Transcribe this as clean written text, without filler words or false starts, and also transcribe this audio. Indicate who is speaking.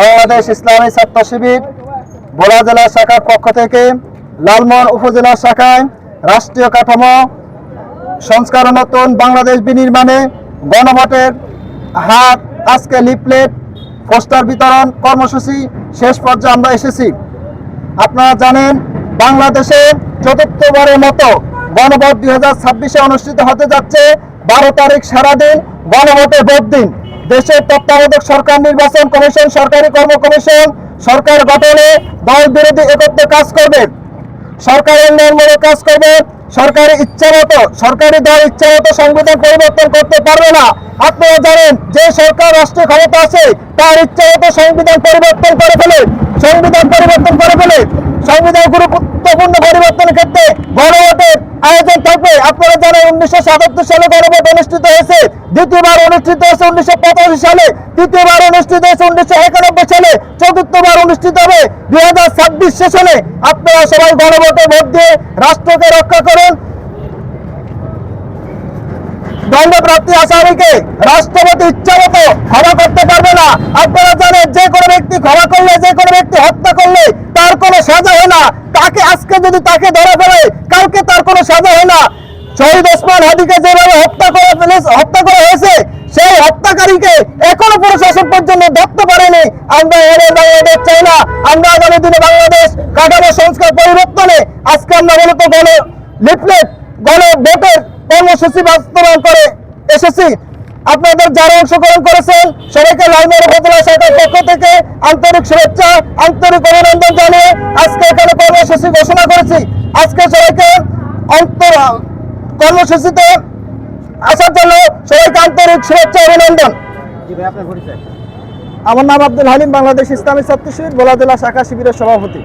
Speaker 1: বাংলাদেশ ইসলামী ছাত্র শিবির ভোলা জেলা শাখার পক্ষ থেকে লালমোহন উপজেলা শাখায় রাষ্ট্রীয় কাঠামো সংস্কার নতুন বাংলাদেশ বিনির্মাণে গণভোটের হাত আজকে লিফলেট পোস্টার বিতরণ কর্মসূচি শেষ পর্যায়ে আমরা এসেছি। আপনারা জানেন বাংলাদেশে চতুর্থবারের মতো গণভোট 2026 অনুষ্ঠিত হতে যাচ্ছে। 12 তারিখ সারাদিন গণভোটে ভোট দিন। দেশের তত্ত্বাবধায়ক সরকার নির্বাচন কমিশন, সরকারি কর্ম কমিশন সরকার গঠনে দল বিরোধী একত্রে কাজ করবে, সরকারের উন্নয়নমূলক কাজ করবে। সরকারি দল ইচ্ছামতো সংবিধান পরিবর্তন করতে পারবে না। আপনারা জানেন যে সরকার রাষ্ট্রীয় ক্ষমতা আছে তার ইচ্ছামতো সংবিধান পরিবর্তন করে ফেলে। সংবিধান গুরুত্বপূর্ণ পরিবর্তনের ক্ষেত্রে গণভোটের আয়োজন থাকবে। আপনারা জানেন 1977 সালে গণভোট অনুষ্ঠিত হয়েছে, দ্বিতীয়বার অনুষ্ঠিত হয়েছে 1985 সালে, তৃতীয়বার অনুষ্ঠিত হয়েছে 1991 সালে, চতুর্থবার অনুষ্ঠিত হবে 2026 সেশনে। আপনারা সবাই গণভোটে ভোট দিয়ে রাষ্ট্রকে রক্ষা করুন। দণ্ডপ্রাপ্তি আসামিকে রাষ্ট্রপতি ইচ্ছামতো ক্ষমা করতে পারবে না। আপনারা জানেন যে কোনো ব্যক্তি ক্ষমা করলে, যে কোনো ব্যক্তি হত্যা করলে তার কোনো সাজা হয় না। আজকে যদি তাকে ধরা ফেলে কালকে তার কোনো সাজা হয় না। শহীদ ওসমান হাদিকে যেভাবে হত্যা করা হয়েছে, সেই হত্যাকারীকে এখনো প্রশাসন পর্যন্ত ধরতে পারেনি। আমরা এর বাংলাদেশ চাই না। আমরা আগামী দিনে বাংলাদেশ কাঠামো সংস্কার পরিবর্তনে আজকে আমরা মূলত গণভোটের কর্মসূচি বাস্তবায়ন করে এসেছি। আপনাদের যারা অংশগ্রহণ করেছেন সবাইকে লালমোহন উপজেলা শাখার পক্ষ থেকে আন্তরিক শুভেচ্ছা, আন্তরিক অভিনন্দন জানিয়ে আজকে এখানে কর্মসূচি ঘোষণা করেছি। আজকে সবাইকে কর্মসূচিতে আসার জন্য সবাইকে আন্তরিক শুভেচ্ছা, অভিনন্দন। আমার নাম আব্দুল হালিম, বাংলাদেশ ইসলামী ছাত্র শিবির ভোলা জেলা শাখা শিবিরের সভাপতি।